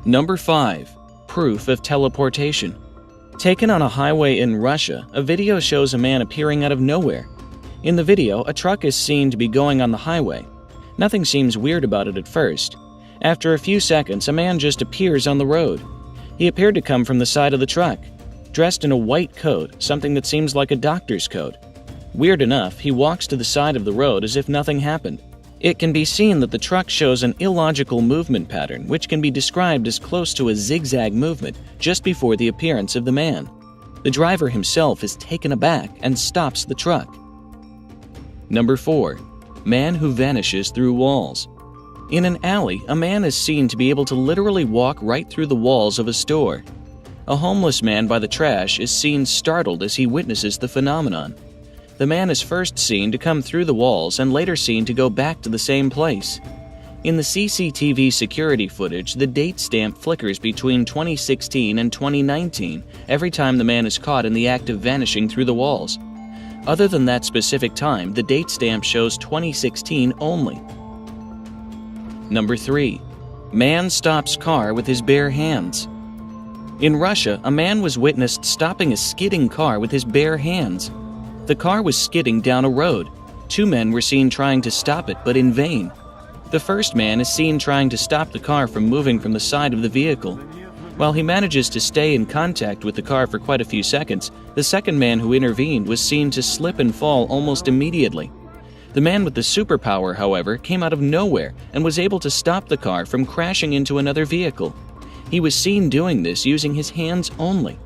Number 5. Proof of teleportation. Taken on a highway in Russia, a video shows a man appearing out of nowhere. In the video, a truck is seen to be going on the highway. Nothing seems weird about it at first. After a few seconds, a man just appears on the road. He appeared to come from the side of the truck, dressed in a white coat, something that seems like a doctor's coat. Weird enough, he walks to the side of the road as if nothing happened. It can be seen that the truck shows an illogical movement pattern, which can be described as close to a zigzag movement just before the appearance of the man. The driver himself is taken aback and stops the truck. Number 4. Man who vanishes through walls. In an alley, a man is seen to be able to literally walk right through the walls of a store. A homeless man by the trash is seen startled as he witnesses the phenomenon. The man is first seen to come through the walls and later seen to go back to the same place. In the CCTV security footage, the date stamp flickers between 2016 and 2019 every time the man is caught in the act of vanishing through the walls. Other than that specific time, the date stamp shows 2016 only. Number 3. Man stops car with his bare hands. In Russia, a man was witnessed stopping a skidding car with his bare hands. The car was skidding down a road. 2 men were seen trying to stop it, but in vain. The first man is seen trying to stop the car from moving from the side of the vehicle. While he manages to stay in contact with the car for quite a few seconds, the second man who intervened was seen to slip and fall almost immediately. The man with the superpower, however, came out of nowhere and was able to stop the car from crashing into another vehicle. He was seen doing this using his hands only.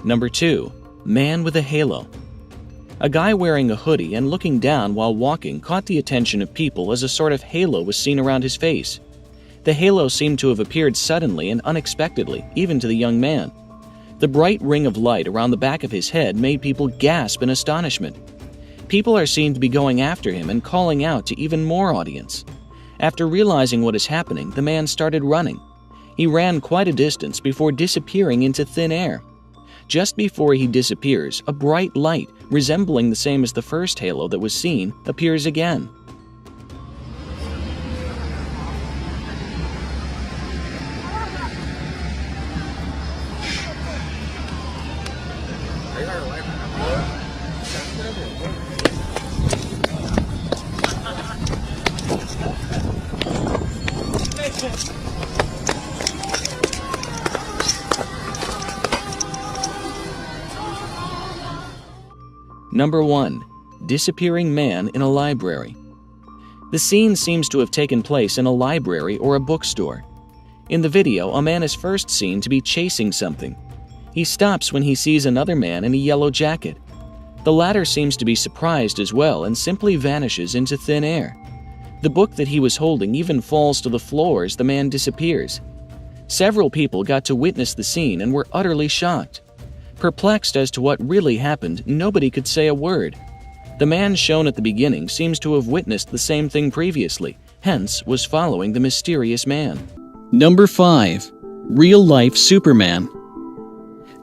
Number 2. Man with a halo. A guy wearing a hoodie and looking down while walking caught the attention of people as a sort of halo was seen around his face. The halo seemed to have appeared suddenly and unexpectedly, even to the young man. The bright ring of light around the back of his head made people gasp in astonishment. People are seen to be going after him and calling out to even more audience. After realizing what is happening, the man started running. He ran quite a distance before disappearing into thin air. Just before he disappears, a bright light, resembling the same as the first halo that was seen, appears again. Number 1. Disappearing man in a library. The scene seems to have taken place in a library or a bookstore. In the video, a man is first seen to be chasing something. He stops when he sees another man in a yellow jacket. The latter seems to be surprised as well and simply vanishes into thin air. The book that he was holding even falls to the floor as the man disappears. Several people got to witness the scene and were utterly shocked. Perplexed as to what really happened, nobody could say a word. The man shown at the beginning seems to have witnessed the same thing previously, hence was following the mysterious man. Number 5. Real-life Superman.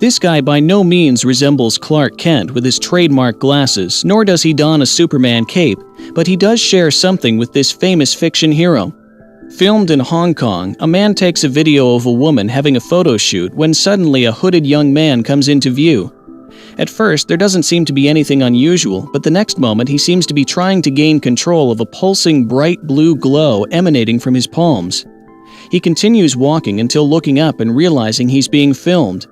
This guy by no means resembles Clark Kent with his trademark glasses, nor does he don a Superman cape, but he does share something with this famous fiction hero. Filmed in Hong Kong, a man takes a video of a woman having a photo shoot when suddenly a hooded young man comes into view. At first, there doesn't seem to be anything unusual, but the next moment he seems to be trying to gain control of a pulsing bright blue glow emanating from his palms. He continues walking until looking up and realizing he's being filmed.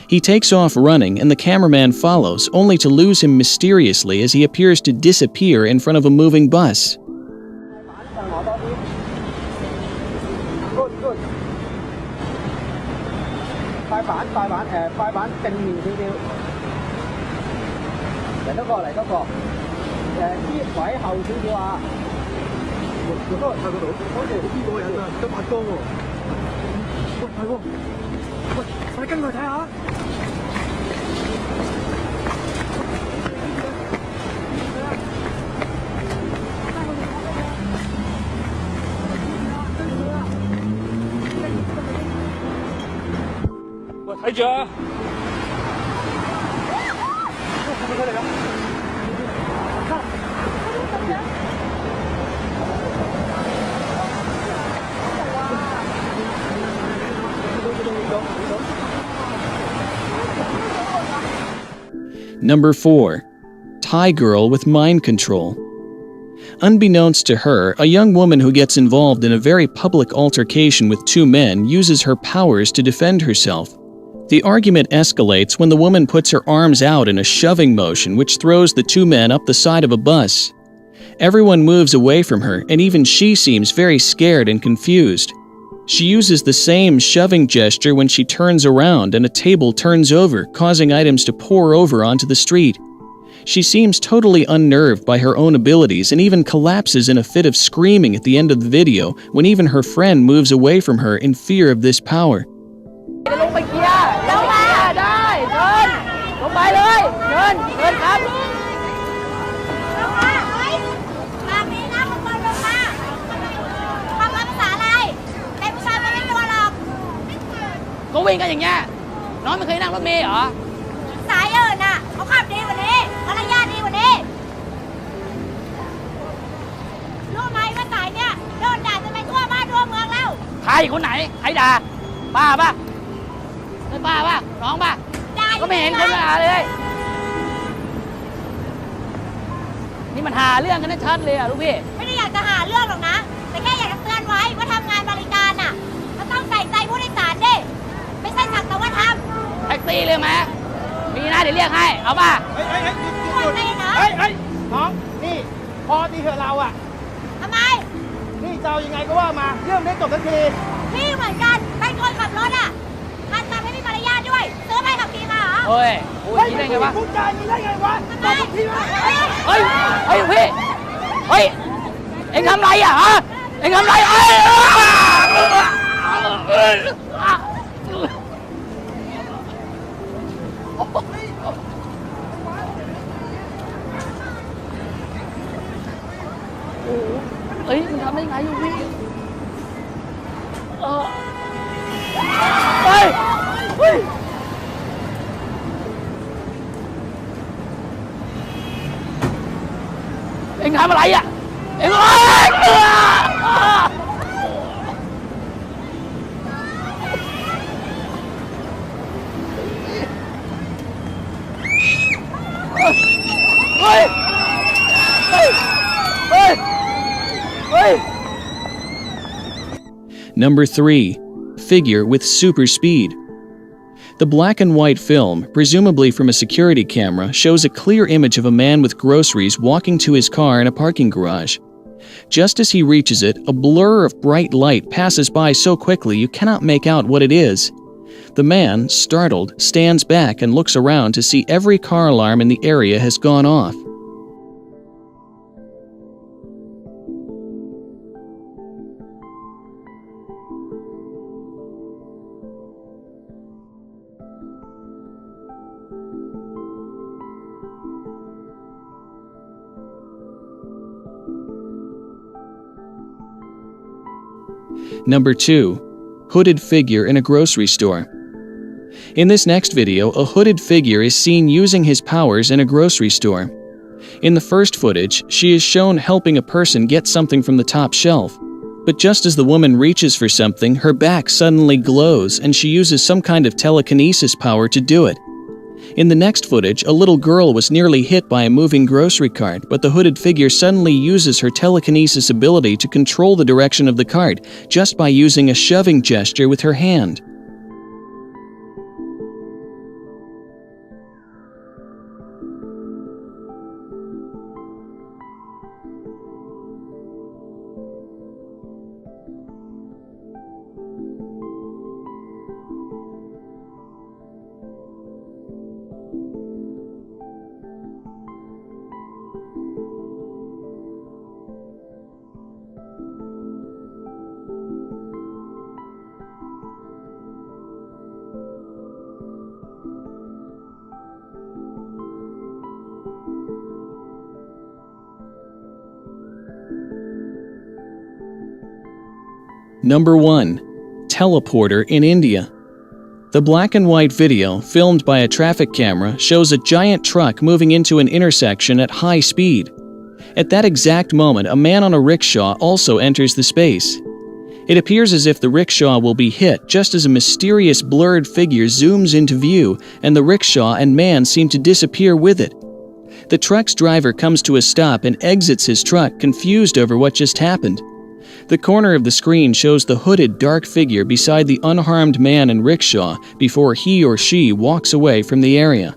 He takes off running and the cameraman follows, only to lose him mysteriously as he appears to disappear in front of a moving bus. Number 4. Thai girl with mind control. Unbeknownst to her, a young woman who gets involved in a very public altercation with two men uses her powers to defend herself. The argument escalates when the woman puts her arms out in a shoving motion which throws the two men up the side of a bus. Everyone moves away from her, and even she seems very scared and confused. She uses the same shoving gesture when she turns around and a table turns over, causing items to pour over onto the street. She seems totally unnerved by her own abilities and even collapses in a fit of screaming at the end of the video when even her friend moves away from her in fear of this power. ลงไปเคลียร์ลงมาได้เชิญลงไปเลยเชิญครับลงมาเฮ้ยมามีนะทุกคนลงมาทำภาษาอะไรแต่ผู้ชายมันไม่กลัวหรอกก็วิ่งกันอย่างเงี้ยน้องไม่เคยนั่งรถเมล์เหรอสายอื่นน่ะเขาขับดีกว่านี้มารยาทดีกว่านี้รู้ไหมว่าสายเนี้ยโดนด่าจะไปทั่วบ้านทั่วเมืองแล้วใครคนไหนใครด่าป้าป่ะเป็นป้าป่ะน้องป่ะก็ไม่เห็นคนด่าเลยนี่มันหาเรื่องกันชัดเลยอ่ะลูกพี่ไม่ได้อยากจะหาเรื่องหรอกนะแต่แค่อยากจะเตือนไว้ว่าทำงานบริการน่ะก็ต้องใส่ใจผู้โดยสารดิไม่ใช่สักแต่ว่าทำแท็กซี่เลยไหมมีนะเดี๋ยวเรียกให้เอาป่ะเฮ้ยน้องนี่พอดีเถอะเราอ่ะทำไมนี่เจ้ายังไงก็ว่ามาเรื่องได้จบทันทีพี่เหมือนกันเป็นคนขับรถอ่ะท่านทำให้มีมารยาทด้วยซื้อใบขับขี่มาเหรอเฮ้ยพูดได้ไงวะพูดจาอย่างนี้ได้ไงวะทำไมเฮ้ยพี่เฮ้ยเอ็งทำไรอ่ะฮะเอ็งทำไรเฮ้ยมึงทำได้ไงอยู่พี่เฮ้ยเอ็งทำอะไรอ่ะเอ็งNumber 3. Figure with super speed. The black and white film, presumably from a security camera, shows a clear image of a man with groceries walking to his car in a parking garage. Just as he reaches it, a blur of bright light passes by so quickly you cannot make out what it is. The man, startled, stands back and looks around to see every car alarm in the area has gone off. Number 2. Hooded figure in a grocery store. In this next video, a hooded figure is seen using his powers in a grocery store. In the first footage, she is shown helping a person get something from the top shelf. But just as the woman reaches for something, her back suddenly glows and she uses some kind of telekinesis power to do it. In the next footage, a little girl was nearly hit by a moving grocery cart, but the hooded figure suddenly uses her telekinesis ability to control the direction of the cart just by using a shoving gesture with her hand. Number 1. Teleporter in India. The black and white video, filmed by a traffic camera, shows a giant truck moving into an intersection at high speed. At that exact moment, a man on a rickshaw also enters the space. It appears as if the rickshaw will be hit just as a mysterious blurred figure zooms into view and the rickshaw and man seem to disappear with it. The truck's driver comes to a stop and exits his truck, confused over what just happened. The corner of the screen shows the hooded dark figure beside the unharmed man and rickshaw before he or she walks away from the area.